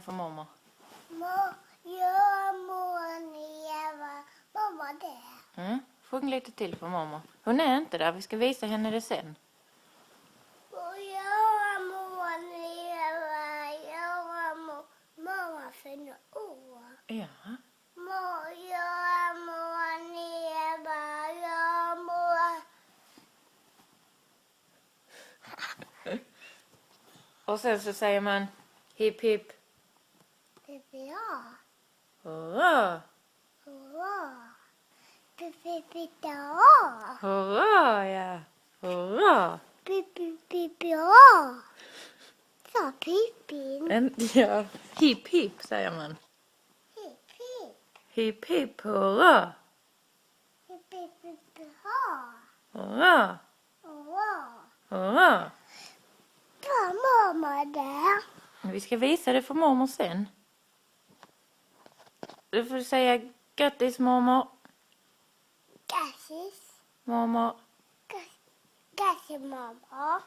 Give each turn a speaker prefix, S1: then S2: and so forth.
S1: för mormor?
S2: Mamma där.
S1: Mm. Sjung lite till för mormor. Hon är inte där. Vi ska visa henne det sen.
S2: Mamma fyller år.
S1: Ja. Och sen så säger man hipp hipp.
S2: Bra.
S1: Hurra!
S2: Bra.
S1: Hurra, ja. Hurra!
S2: Bra. Sa Pippin.
S1: Ja. Hipp hipp säger man.
S2: Hipp hipp.
S1: Hipp hipp hurra!
S2: Bra.
S1: Hurra!
S2: Bra.
S1: Hurra!
S2: Var mamma där?
S1: Vi ska visa det för mormor sen. Du får säga grattis mormor.
S2: Grattis.
S1: Mormor.
S2: Grattis mamma.